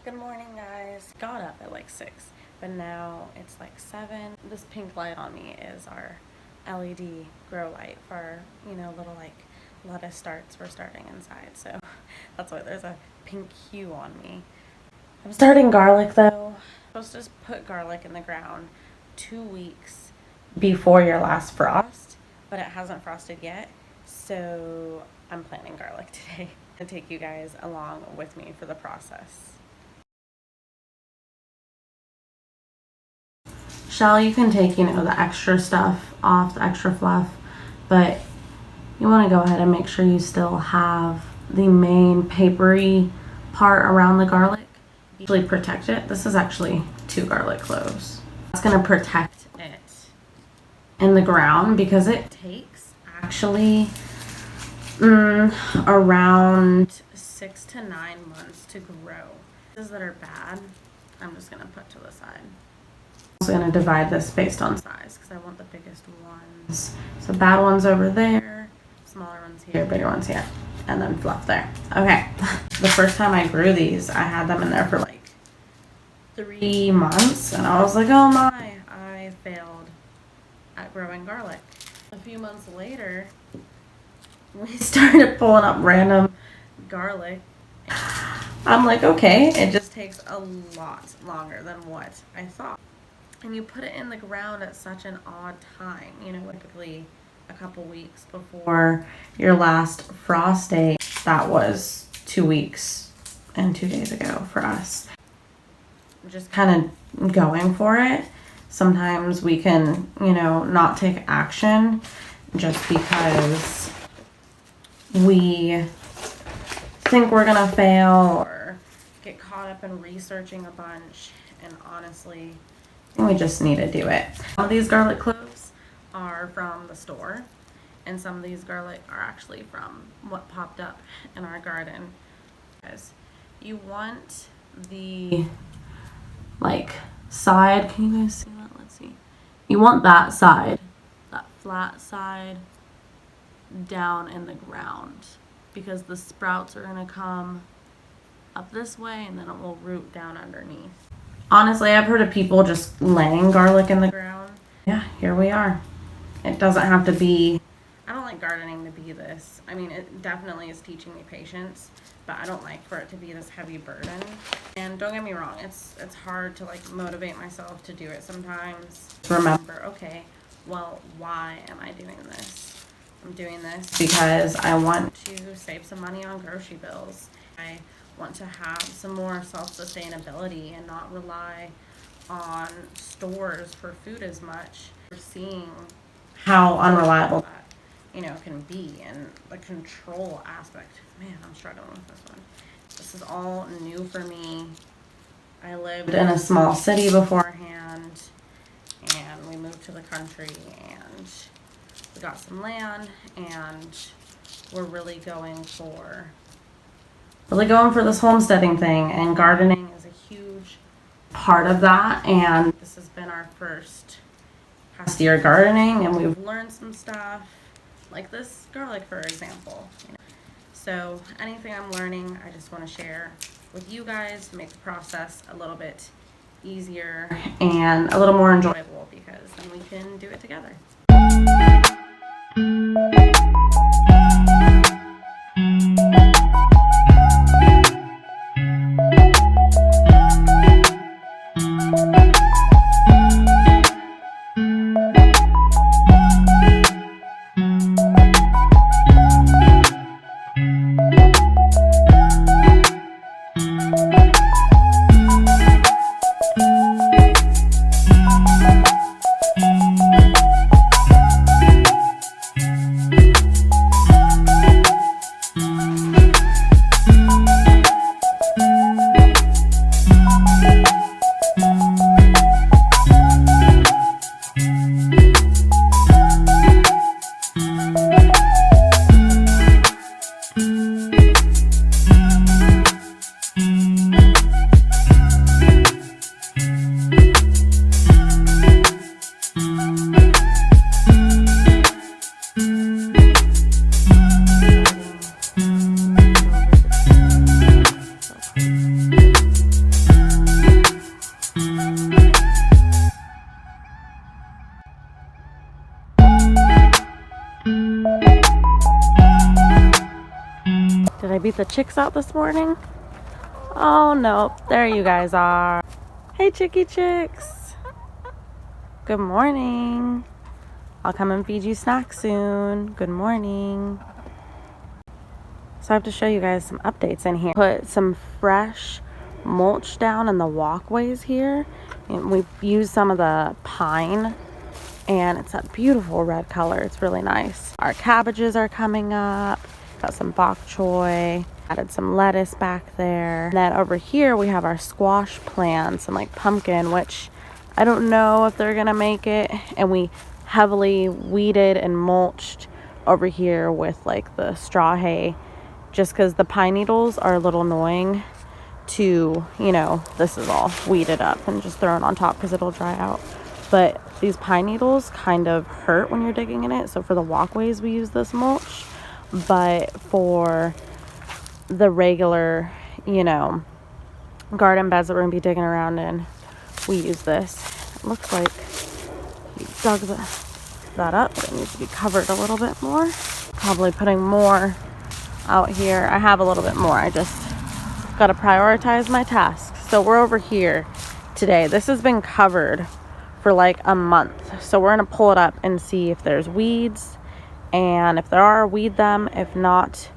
Good morning, guys. Got up at like 6, but now it's like 7. This pink light on me is our LED grow light for, little like lettuce starts we're starting inside. So that's why there's a pink hue on me. I'm starting garlic though. I'm supposed to put garlic in the ground 2 weeks before your last frost, but it hasn't frosted yet. So I'm planting garlic today to take you guys along with me for the process. Shell, you can take, the extra stuff off, the extra fluff, but you want to go ahead and make sure you still have the main papery part around the garlic. Usually protect it. This is actually 2 garlic cloves. It's going to protect it in the ground because it takes actually around 6 to 9 months to grow. Those that are bad, I'm just going to put to the side. I'm also going to divide this based on size because I want the biggest ones. So bad ones over there, smaller ones here, bigger ones here, and then fluff there. Okay. The first time I grew these, I had them in there for like 3 months, and I was like, oh my, I failed at growing garlic. A few months later, we started pulling up random garlic. I'm like, okay, it just takes a lot longer than what I thought. And you put it in the ground at such an odd time, typically a couple weeks before your last frost date. That was 2 weeks and 2 days ago for us. Just kind of going for it. Sometimes we can, not take action just because we think we're gonna fail or get caught up in researching a bunch, and honestly, we just need to do it. Some of these garlic cloves are from the store, and some of these garlic are actually from what popped up in our garden. Guys, you want the side, can you guys see that? Let's see. You want that side, that flat side, down in the ground, because the sprouts are going to come up this way and then it will root down underneath. Honestly, I've heard of people just laying garlic in the ground. Yeah, here we are. It doesn't have to be, I don't like gardening to be this. I mean, it definitely is teaching me patience, but I don't like for it to be this heavy burden. And don't get me wrong, it's hard to motivate myself to do it sometimes. Remember, okay, well, why am I doing this? I'm doing this because I want to save some money on grocery bills. I want to have some more self-sustainability and not rely on stores for food as much. We're seeing how unreliable that, can be, and the control aspect. Man, I'm struggling with this one. This is all new for me. I lived in a small city beforehand, and we moved to the country, and we got some land, and we're really going for this homesteading thing, and gardening is a huge part of that. And this has been our first past year gardening, and we've learned some stuff, like this garlic, for example. So anything I'm learning, I just want to share with you guys to make the process a little bit easier and a little more enjoyable, because then we can do it together. Beat the chicks out this morning? Oh no, there you guys are. Hey chickie chicks. Good morning. I'll come and feed you snacks soon. Good morning. So I have to show you guys some updates in here. Put some fresh mulch down in the walkways here. And we used some of the pine and it's a beautiful red color. It's really nice. Our cabbages are coming up. Got some bok choy. Added some lettuce back there. And then over here we have our squash plants and like pumpkin, which I don't know if they're gonna make it. And we heavily weeded and mulched over here with like the straw hay, just because the pine needles are a little annoying to, you know, this is all weeded up and just thrown on top because it'll dry out. But these pine needles kind of hurt when you're digging in it. So for the walkways, we use this mulch. But for the regular, you know, garden beds that we're going to be digging around in, we use this. It looks like we dug that up, but it needs to be covered a little bit more. Probably putting more out here. I have a little bit more. I just got to prioritize my tasks. So we're over here today. This has been covered for like a month. So we're going to pull it up and see if there's weeds. And if there are, weed them. If not,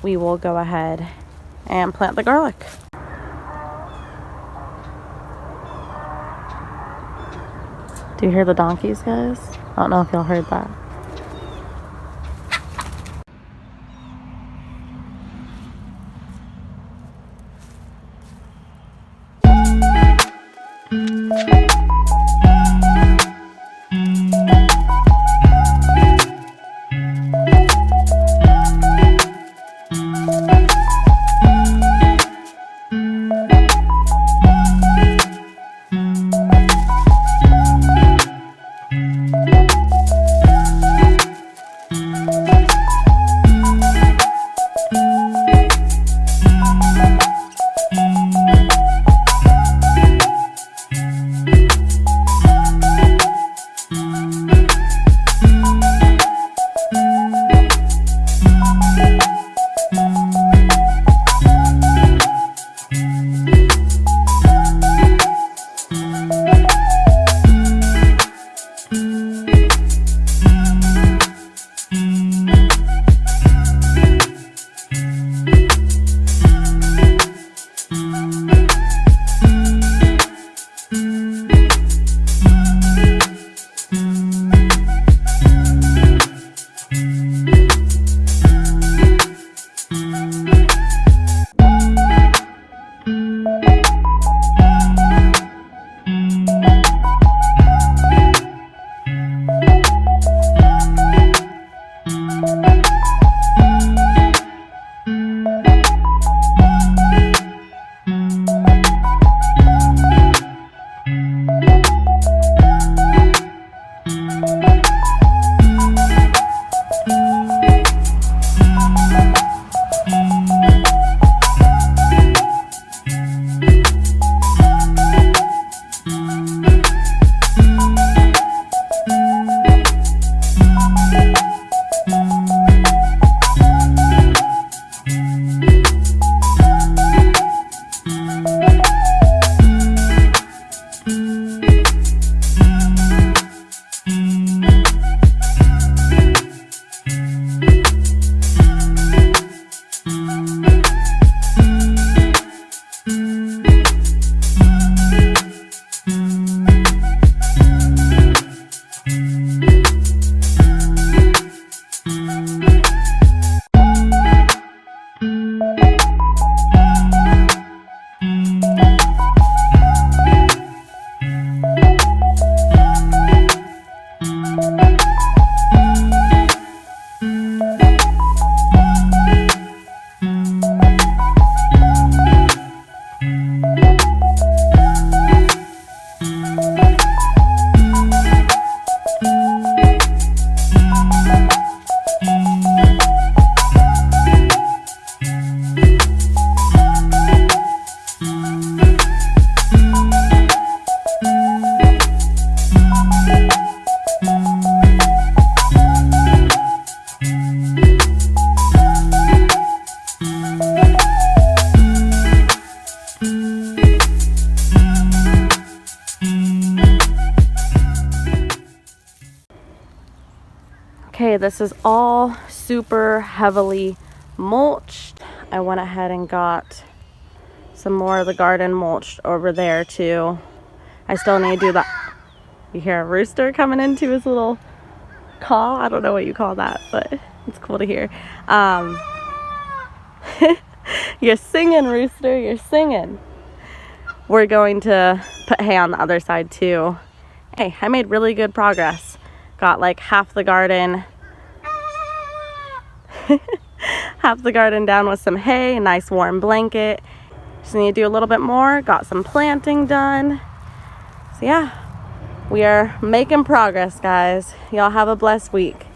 we will go ahead and plant the garlic. Do you hear the donkeys, guys? I don't know if y'all heard that. Okay, this is all super heavily mulched. I went ahead and got some more of the garden mulched over there too. I still need to do that. You hear a rooster coming into his little call? I don't know what you call that, but it's cool to hear. You're singing, rooster, you're singing. We're going to put hay on the other side too. Hey, I made really good progress. Got like half the garden down with some hay, a nice warm blanket. Just need to do a little bit more. Got some planting done. So yeah, we are making progress, guys. Y'all have a blessed week.